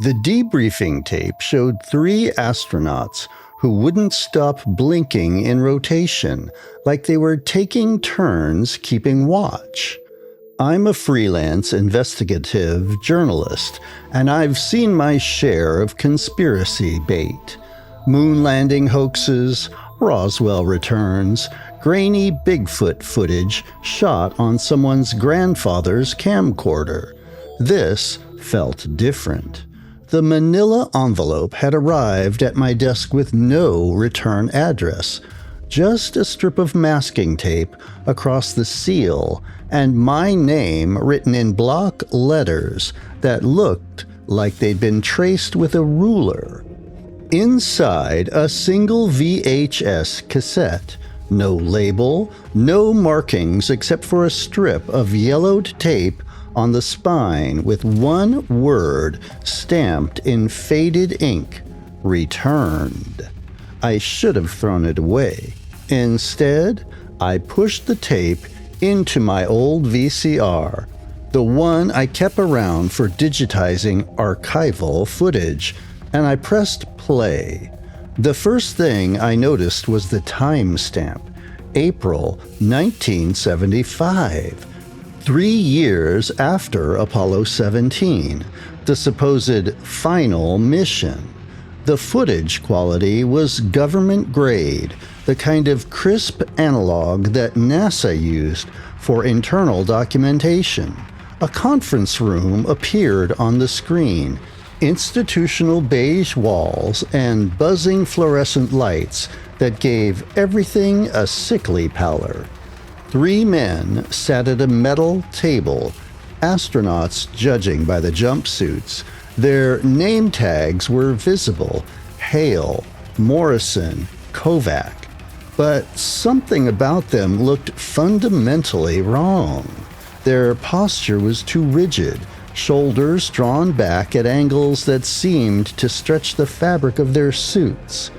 The debriefing tape showed 3 astronauts who wouldn't stop blinking in rotation, like they were taking turns keeping watch. I'm a freelance investigative journalist, and I've seen my share of conspiracy bait. Moon landing hoaxes, Roswell returns, grainy Bigfoot footage shot on someone's grandfather's camcorder. This felt different. The Manila Envelope had arrived at my desk with no return address, just a strip of masking tape across the seal and my name written in block letters that looked like they'd been traced with a ruler. Inside, a single VHS cassette. No label, no markings except for a strip of yellowed tape on the spine with one word stamped in faded ink: returned. I should have thrown it away. Instead, I pushed the tape into my old VCR, the one I kept around for digitizing archival footage, and I pressed play. The first thing I noticed was the timestamp, April 1975. 3 years after Apollo 17, the supposed final mission. The footage quality was government grade, the kind of crisp analog that NASA used for internal documentation. A conference room appeared on the screen, institutional beige walls and buzzing fluorescent lights that gave everything a sickly pallor. 3 men sat at a metal table, astronauts judging by the jumpsuits. Their name tags were visible: Hale, Morrison, Kovac. But something about them looked fundamentally wrong. Their posture was too rigid, shoulders drawn back at angles that seemed to stretch the fabric of their suits.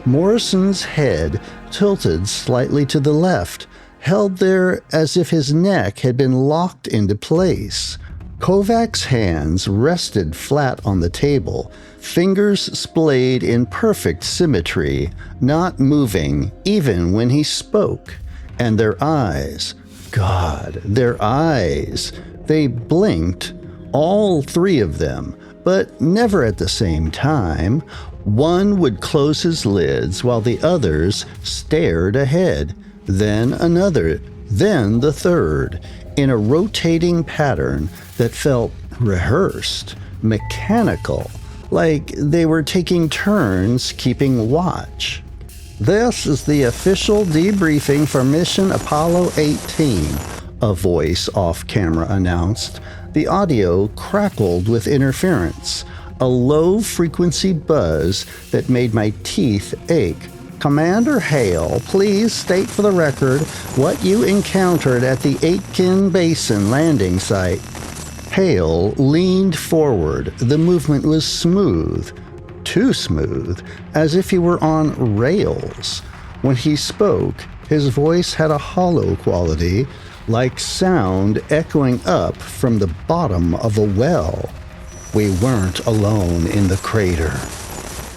Morrison's head tilted slightly to the left, held there as if his neck had been locked into place. Kovac's hands rested flat on the table, fingers splayed in perfect symmetry, not moving even when he spoke. And their eyes, God, their eyes, they blinked, all 3 of them, but never at the same time. One would close his lids while the others stared ahead. Then another, then the third, in a rotating pattern that felt rehearsed, mechanical, like they were taking turns keeping watch. "This is the official debriefing for Mission Apollo 18, a voice off-camera announced. The audio crackled with interference, a low-frequency buzz that made my teeth ache. "Commander Hale, please state for the record what you encountered at the Aitken Basin landing site." Hale leaned forward. The movement was smooth, too smooth, as if he were on rails. When he spoke, his voice had a hollow quality, like sound echoing up from the bottom of a well. "We weren't alone in the crater."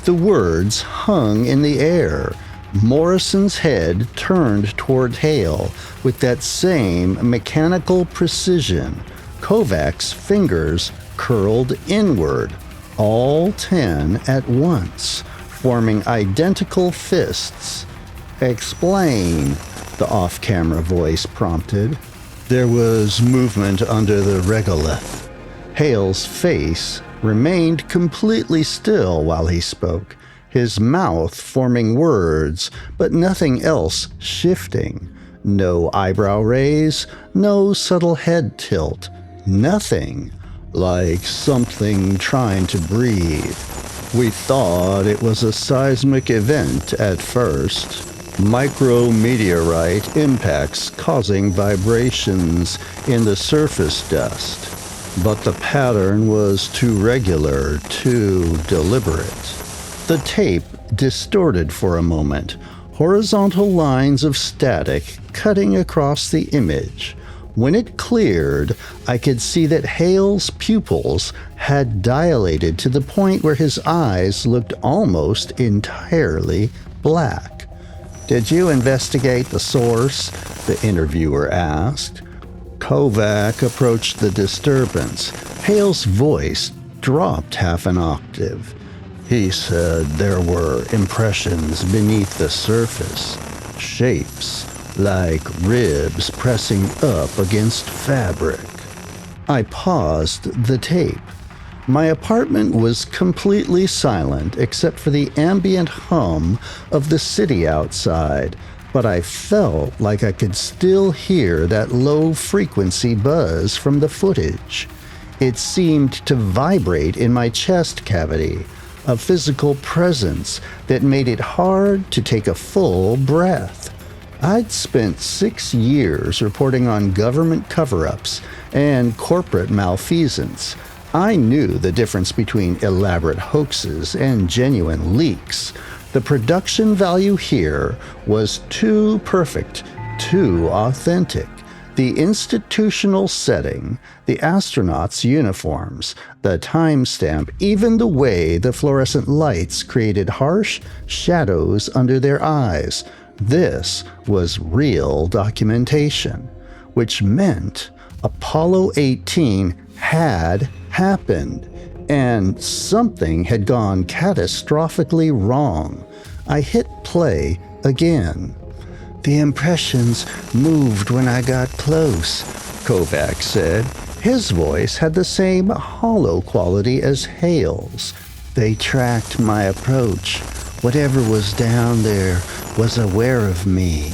The words hung in the air. Morrison's head turned toward Hale with that same mechanical precision. Kovac's fingers curled inward, all 10 at once, forming identical fists. "Explain," the off-camera voice prompted. "There was movement under the regolith." Hale's face remained completely still while he spoke, his mouth forming words, but nothing else shifting. No eyebrow raise, no subtle head tilt, nothing. Like something trying to breathe. "We thought it was a seismic event at first. Micrometeorite impacts causing vibrations in the surface dust. But the pattern was too regular, too deliberate." The tape distorted for a moment, horizontal lines of static cutting across the image. When it cleared, I could see that Hale's pupils had dilated to the point where his eyes looked almost entirely black. "Did you investigate the source?" the interviewer asked. Kovac approached the disturbance. Hale's voice dropped half an octave. He said there were impressions beneath the surface, shapes like ribs pressing up against fabric. I paused the tape. My apartment was completely silent except for the ambient hum of the city outside, but I felt like I could still hear that low-frequency buzz from the footage. It seemed to vibrate in my chest cavity, a physical presence that made it hard to take a full breath. I'd spent 6 years reporting on government cover-ups and corporate malfeasance. I knew the difference between elaborate hoaxes and genuine leaks. The production value here was too perfect, too authentic. The institutional setting, the astronauts' uniforms, the timestamp, even the way the fluorescent lights created harsh shadows under their eyes. This was real documentation, which meant Apollo 18 had happened, and something had gone catastrophically wrong. I hit play again. "The impressions moved when I got close," Kovac said. His voice had the same hollow quality as Hale's. "They tracked my approach. Whatever was down there was aware of me."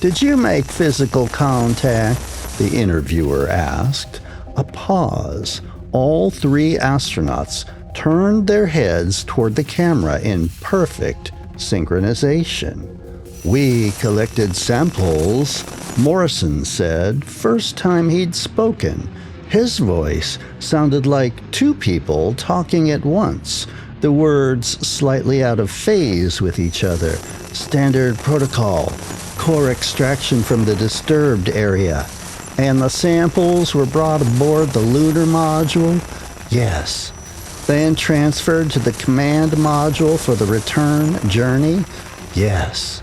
"Did you make physical contact?" the interviewer asked. A pause. All 3 astronauts turned their heads toward the camera in perfect synchronization. "We collected samples," Morrison said, first time he'd spoken. His voice sounded like 2 people talking at once, the words slightly out of phase with each other. "Standard protocol, core extraction from the disturbed area." "And the samples were brought aboard the lunar module?" "Yes." "Then transferred to the command module for the return journey?" "Yes."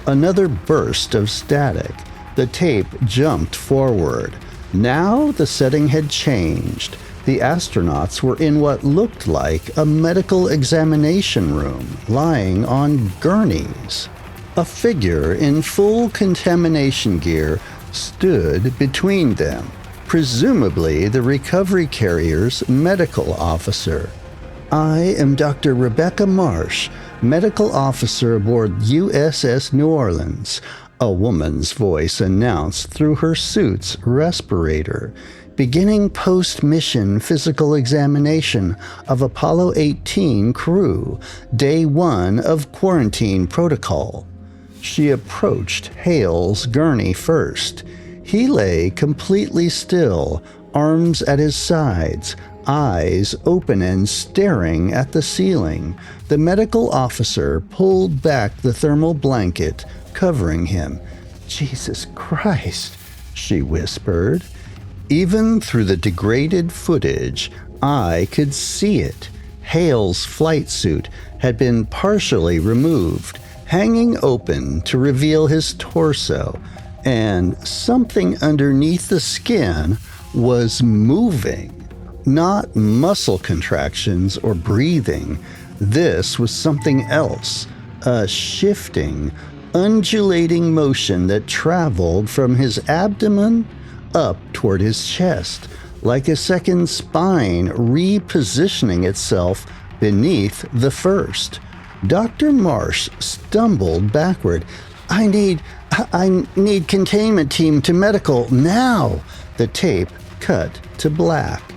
Another burst of static. The tape jumped forward. Now the setting had changed. The astronauts were in what looked like a medical examination room, lying on gurneys. A figure in full contamination gear stood between them, presumably the recovery carrier's medical officer. "I am Dr. Rebecca Marsh, medical officer aboard USS New Orleans," a woman's voice announced through her suit's respirator. "Beginning post-mission physical examination of Apollo 18 crew, day 1 of quarantine protocol." She approached Hale's gurney first. He lay completely still, arms at his sides, eyes open and staring at the ceiling. The medical officer pulled back the thermal blanket covering him. "Jesus Christ," she whispered. Even through the degraded footage, I could see it. Hale's flight suit had been partially removed, hanging open to reveal his torso, and something underneath the skin was moving. Not muscle contractions or breathing. This was something else, a shifting, undulating motion that traveled from his abdomen up toward his chest, like a second spine repositioning itself beneath the first. Dr. Marsh stumbled backward. I need containment team to medical now." The tape cut to black.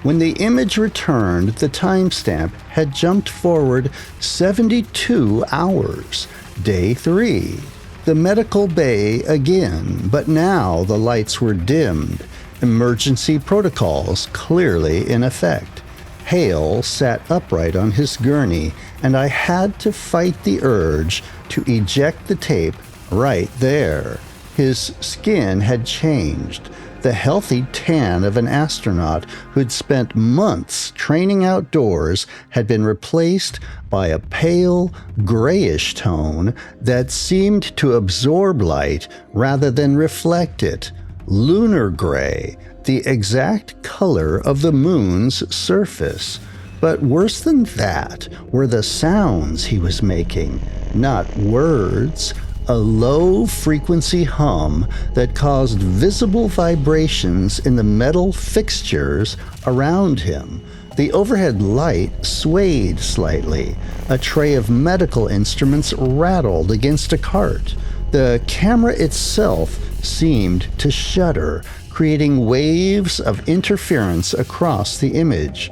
When the image returned, the timestamp had jumped forward 72 hours. Day 3. The medical bay again, but now the lights were dimmed. Emergency protocols clearly in effect. Hale sat upright on his gurney, and I had to fight the urge to eject the tape right there. His skin had changed. The healthy tan of an astronaut who'd spent months training outdoors had been replaced by a pale, grayish tone that seemed to absorb light rather than reflect it. Lunar gray, the exact color of the moon's surface. But worse than that were the sounds he was making, not words. A low-frequency hum that caused visible vibrations in the metal fixtures around him. The overhead light swayed slightly. A tray of medical instruments rattled against a cart. The camera itself seemed to shudder, creating waves of interference across the image.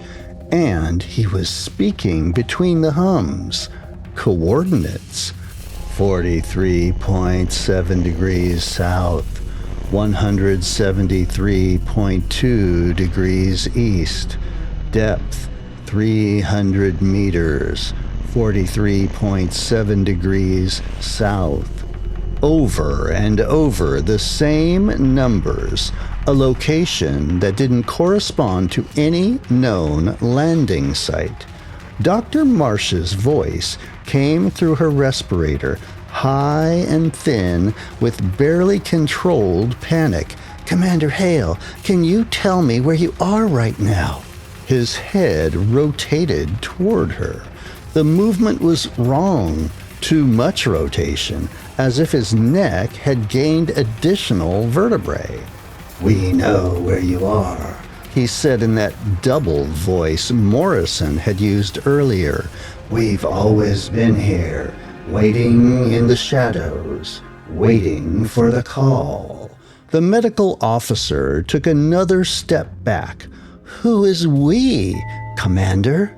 And he was speaking between the hums. Coordinates. 43.7 degrees south, 173.2 degrees east, depth 300 meters, 43.7 degrees south. Over and over the same numbers, a location that didn't correspond to any known landing site. Dr. Marsh's voice came through her respirator, high and thin, with barely controlled panic. "Commander Hale, can you tell me where you are right now?" His head rotated toward her. The movement was wrong, too much rotation, as if his neck had gained additional vertebrae. "We know where you are," he said in that double voice Morrison had used earlier. "We've always been here, waiting in the shadows, waiting for the call." The medical officer took another step back. "Who is we, Commander?"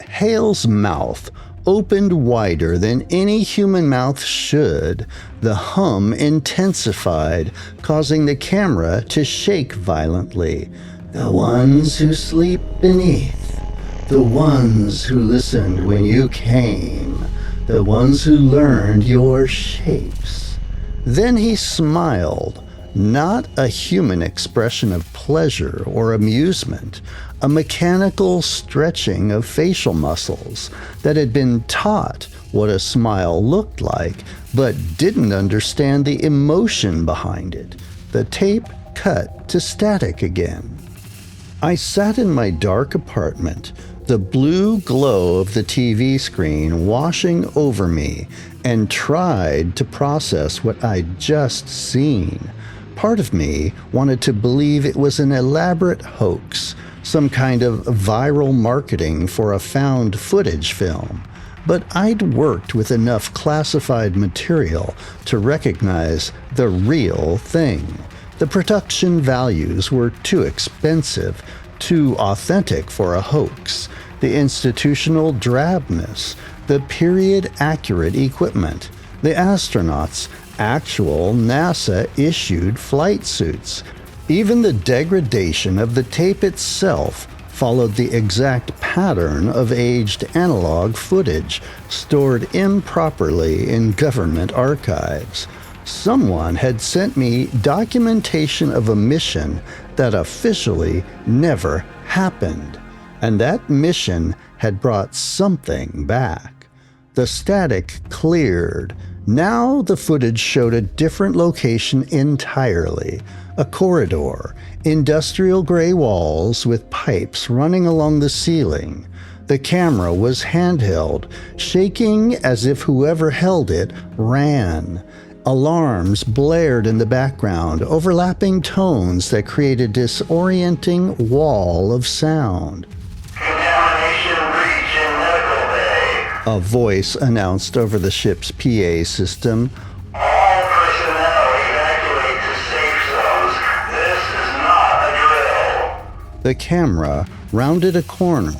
Hale's mouth opened wider than any human mouth should. The hum intensified, causing the camera to shake violently. "The ones who sleep beneath. The ones who listened when you came. The ones who learned your shapes." Then he smiled, not a human expression of pleasure or amusement, a mechanical stretching of facial muscles that had been taught what a smile looked like, but didn't understand the emotion behind it. The tape cut to static again. I sat in my dark apartment, the blue glow of the TV screen washing over me, and tried to process what I'd just seen. Part of me wanted to believe it was an elaborate hoax, some kind of viral marketing for a found footage film. But I'd worked with enough classified material to recognize the real thing. The production values were too expensive, too authentic for a hoax. The institutional drabness, the period-accurate equipment, the astronauts' actual NASA-issued flight suits. Even the degradation of the tape itself followed the exact pattern of aged analog footage stored improperly in government archives. Someone had sent me documentation of a mission that officially never happened, and that mission had brought something back. The static cleared. Now the footage showed a different location entirely. A corridor, industrial gray walls with pipes running along the ceiling. The camera was handheld, shaking as if whoever held it ran. Alarms blared in the background, overlapping tones that created a disorienting wall of sound. "Contamination breach in medical bay," a voice announced over the ship's PA system. "All personnel evacuate to safe zones. This is not a drill." The camera rounded a corner.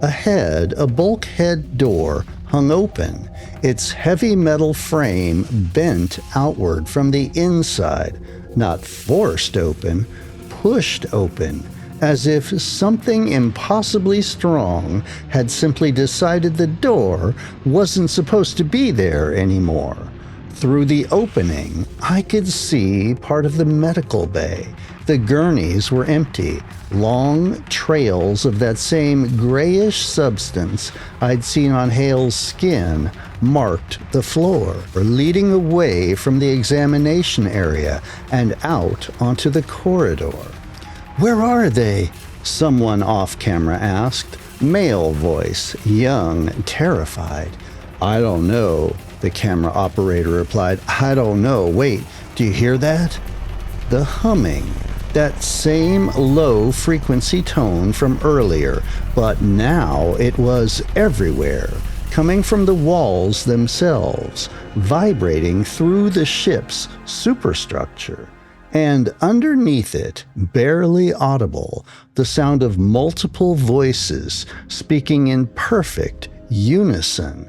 Ahead, a bulkhead door hung open, its heavy metal frame bent outward from the inside, not forced open, pushed open, as if something impossibly strong had simply decided the door wasn't supposed to be there anymore. Through the opening, I could see part of the medical bay. The gurneys were empty. Long trails of that same grayish substance I'd seen on Hale's skin marked the floor, leading away from the examination area and out onto the corridor. "Where are they?" someone off-camera asked. Male voice, young, terrified. "I don't know," the camera operator replied. "I don't know. Wait, do you hear that?" The humming. That same low-frequency tone from earlier, but now it was everywhere, coming from the walls themselves, vibrating through the ship's superstructure. And underneath it, barely audible, the sound of multiple voices speaking in perfect unison.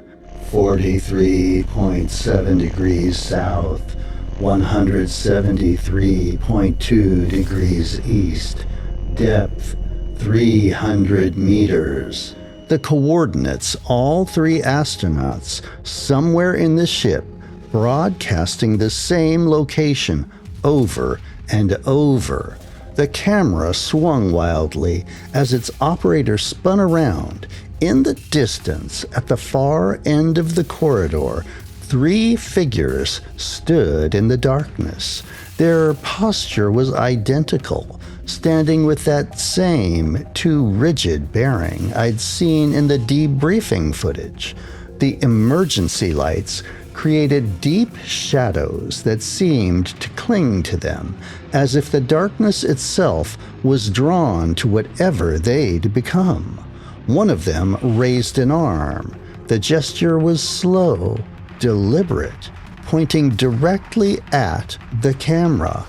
43.7 degrees south, 173.2 degrees east, depth 300 meters. The coordinates, all three astronauts, somewhere in the ship, broadcasting the same location over and over. The camera swung wildly as its operator spun around. In the distance, at the far end of the corridor, 3 figures stood in the darkness. Their posture was identical, standing with that same too rigid bearing I'd seen in the debriefing footage. The emergency lights created deep shadows that seemed to cling to them, as if the darkness itself was drawn to whatever they'd become. One of them raised an arm. The gesture was slow, deliberate, pointing directly at the camera.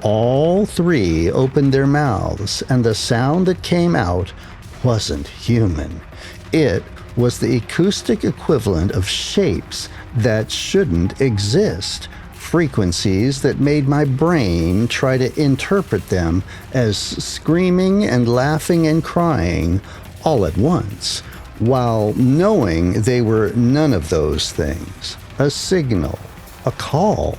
All 3 opened their mouths, and the sound that came out wasn't human. It was the acoustic equivalent of shapes that shouldn't exist, frequencies that made my brain try to interpret them as screaming and laughing and crying all at once, while knowing they were none of those things. A signal, a call.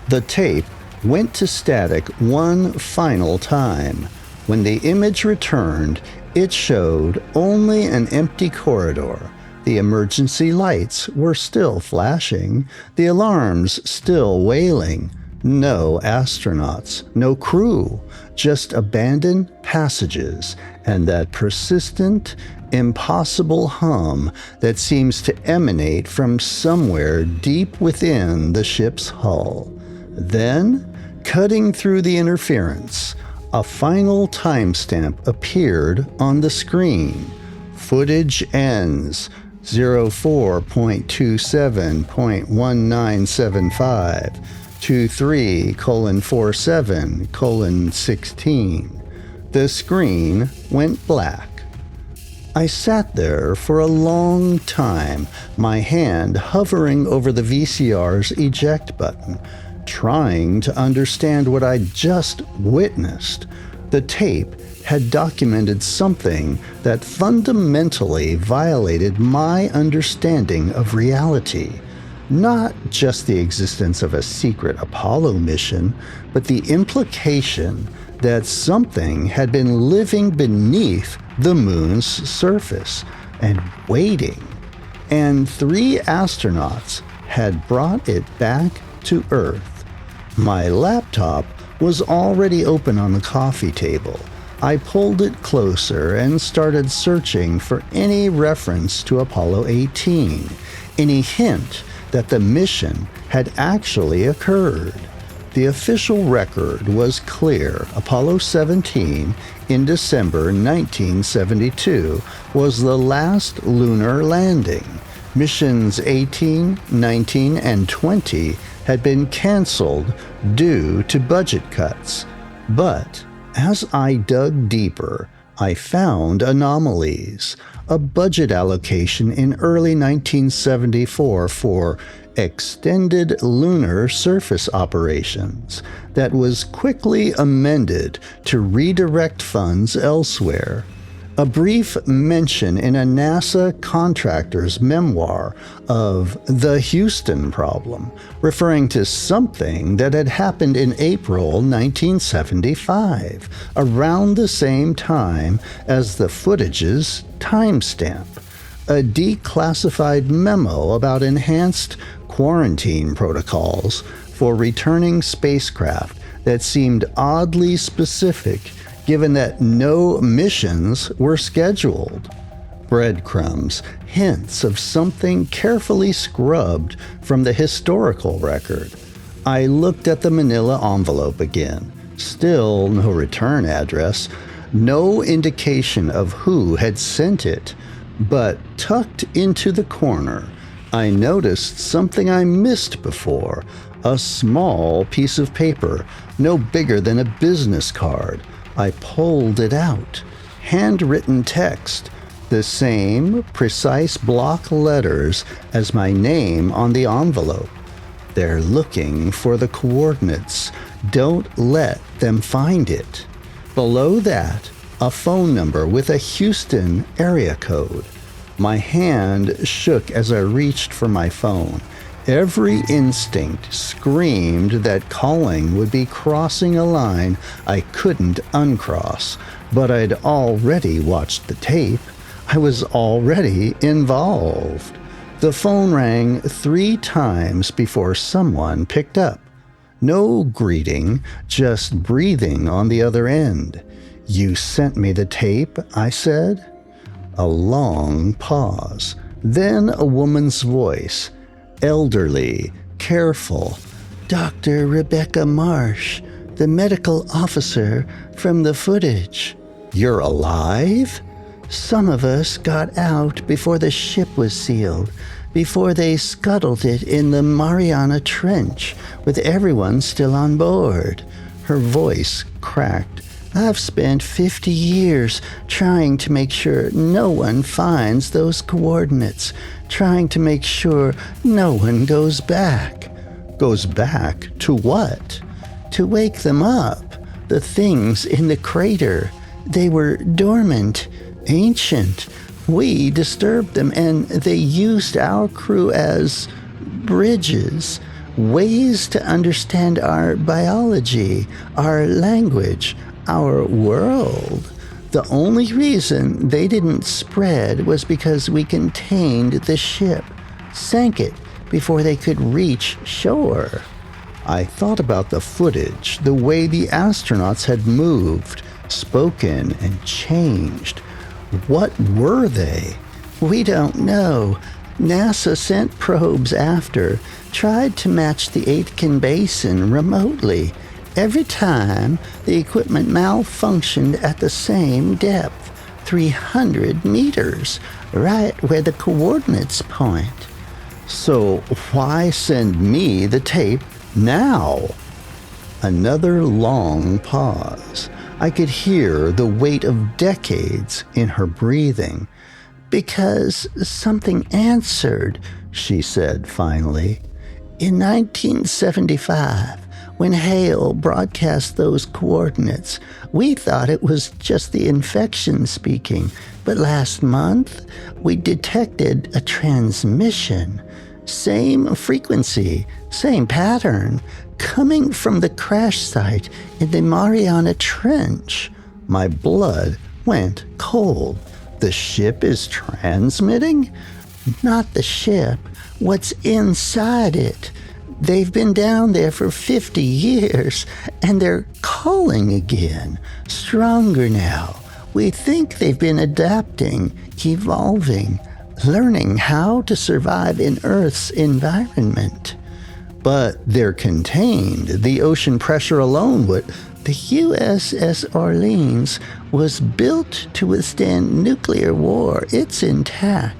The tape went to static one final time. When the image returned, it showed only an empty corridor. The emergency lights were still flashing, the alarms still wailing. No astronauts, no crew, just abandoned passages and that persistent, impossible hum that seems to emanate from somewhere deep within the ship's hull. Then, cutting through the interference, a final timestamp appeared on the screen. Footage ends 04.27.1975. 23:47:16. The screen went black. I sat there for a long time, my hand hovering over the VCR's eject button, trying to understand what I'd just witnessed. The tape had documented something that fundamentally violated my understanding of reality. Not just the existence of a secret Apollo mission, but the implication that something had been living beneath the moon's surface and waiting. And 3 astronauts had brought it back to Earth. My laptop was already open on the coffee table. I pulled it closer and started searching for any reference to Apollo 18, any hint that the mission had actually occurred. The official record was clear. Apollo 17 in December 1972 was the last lunar landing. Missions 18, 19, and 20 had been canceled due to budget cuts. But as I dug deeper, I found anomalies. A budget allocation in early 1974 for extended lunar surface operations that was quickly amended to redirect funds elsewhere. A brief mention in a NASA contractor's memoir of the Houston problem, referring to something that had happened in April 1975, around the same time as the footage's timestamp. A declassified memo about enhanced quarantine protocols for returning spacecraft that seemed oddly specific given that no missions were scheduled. Breadcrumbs, hints of something carefully scrubbed from the historical record. I looked at the Manila envelope again. Still no return address, no indication of who had sent it. But tucked into the corner, I noticed something I missed before. A small piece of paper, no bigger than a business card. I pulled it out. Handwritten text, the same precise block letters as my name on the envelope. They're looking for the coordinates. Don't let them find it. Below that, a phone number with a Houston area code. My hand shook as I reached for my phone. Every instinct screamed that calling would be crossing a line I couldn't uncross, but I'd already watched the tape. I was already involved. The phone rang 3 times before someone picked up. No greeting, just breathing on the other end. "You sent me the tape," I said. A long pause. Then a woman's voice. Elderly, careful. "Dr. Rebecca Marsh, the medical officer from the footage." "You're alive?" "Some of us got out before the ship was sealed, before they scuttled it in the Mariana Trench, with everyone still on board." Her voice cracked. "I've spent 50 years trying to make sure no one finds those coordinates, trying to make sure no one goes back." "Goes back to what?" "To wake them up. The things in the crater. They were dormant, ancient. We disturbed them and they used our crew as bridges, ways to understand our biology, our language, our world. The only reason they didn't spread was because we contained the ship, sank it before they could reach shore." I thought about the footage, the way the astronauts had moved, spoken, and changed. What were they? "We don't know. NASA sent probes after, tried to match the Aitken Basin remotely. Every time, the equipment malfunctioned at the same depth, 300 meters, right where the coordinates point." "So why send me the tape now?" Another long pause. I could hear the weight of decades in her breathing. "Because something answered," she said finally. "In 1975, when Hale broadcast those coordinates, we thought it was just the infection speaking, but last month we detected a transmission. Same frequency, same pattern, coming from the crash site in the Mariana Trench." My blood went cold. "The ship is transmitting?" "Not the ship, what's inside it. They've been down there for 50 years, and they're calling again, stronger now. We think they've been adapting, evolving, learning how to survive in Earth's environment." "But they're contained. The ocean pressure alone would..." "The USS Orleans was built to withstand nuclear war. It's intact.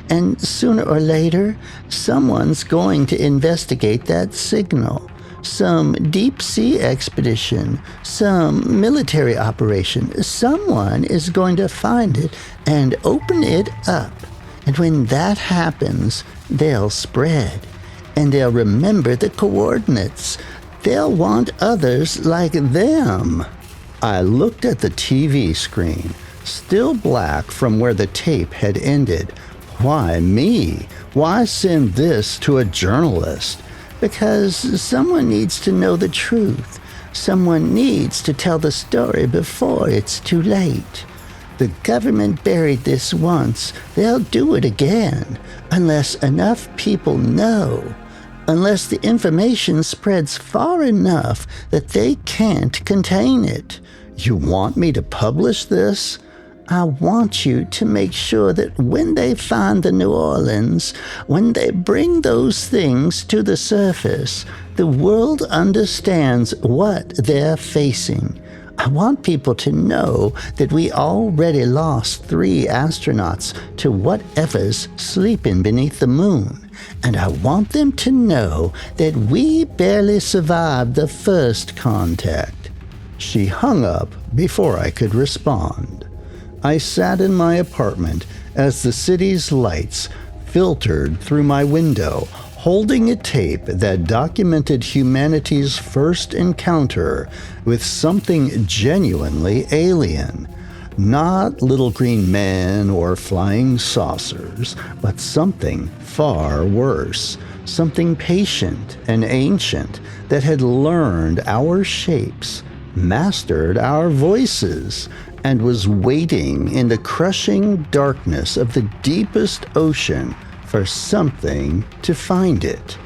And sooner or later, someone's going to investigate that signal. Some deep-sea expedition, some military operation. Someone is going to find it and open it up. And when that happens, they'll spread. And they'll remember the coordinates. They'll want others like them." I looked at the TV screen. still black from where the tape had ended. Why me? Why send this to a journalist? Because someone needs to know the truth. Someone needs to tell the story before it's too late. The government buried this once. They'll do it again, unless enough people know. Unless the information spreads far enough that they can't contain it. You want me to publish this? I want you to make sure that when they find the New Orleans, when they bring those things to the surface, the world understands what they're facing. I want people to know that we already lost 3 astronauts to whatever's sleeping beneath the moon. And I want them to know that we barely survived the first contact. She hung up before I could respond. I sat in my apartment as the city's lights filtered through my window, holding a tape that documented humanity's first encounter with something genuinely alien. Not little green men or flying saucers, but something far worse. Something patient and ancient that had learned our shapes, mastered our voices, and was waiting in the crushing darkness of the deepest ocean for something to find it.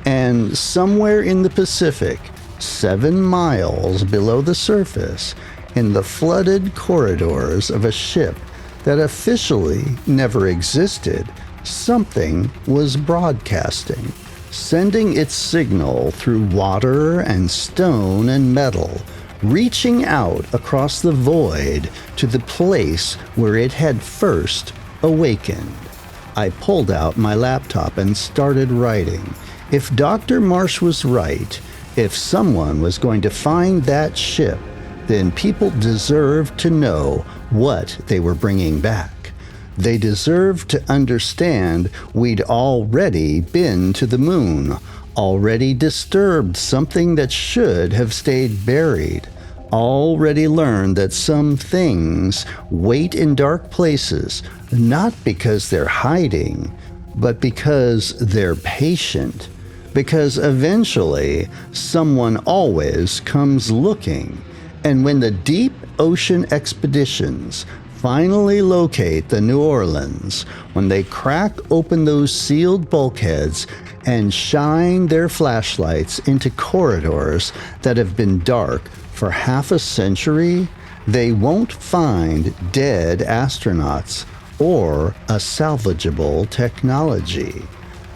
And somewhere in the Pacific, 7 miles below the surface, in the flooded corridors of a ship that officially never existed, something was broadcasting, sending its signal through water and stone and metal, reaching out across the void to the place where it had first awakened. I pulled out my laptop and started writing. If Dr. Marsh was right, if someone was going to find that ship, then people deserved to know what they were bringing back. They deserved to understand we'd already been to the moon, already disturbed something that should have stayed buried, already learned that some things wait in dark places, not because they're hiding, but because they're patient, because eventually someone always comes looking. And when the deep ocean expeditions finally locate the New Orleans, when they crack open those sealed bulkheads and shine their flashlights into corridors that have been dark for half a century, they won't find dead astronauts or a salvageable technology.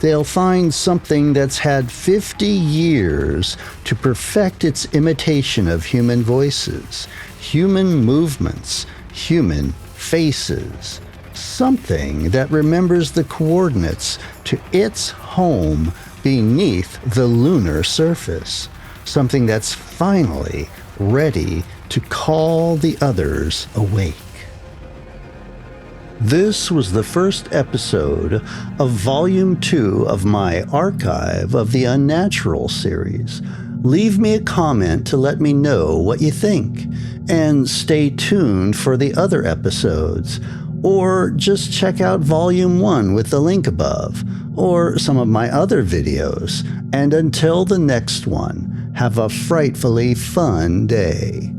They'll find something that's had 50 years to perfect its imitation of human voices, human movements, human faces. Something that remembers the coordinates to its home beneath the lunar surface. Something that's finally ready to call the others awake. This was the first episode of Volume 2 of my archive of the Unnatural series. Leave me a comment to let me know what you think, and stay tuned for the other episodes, or just check out Volume 1 with the link above, or some of my other videos. And until the next one, have a frightfully fun day.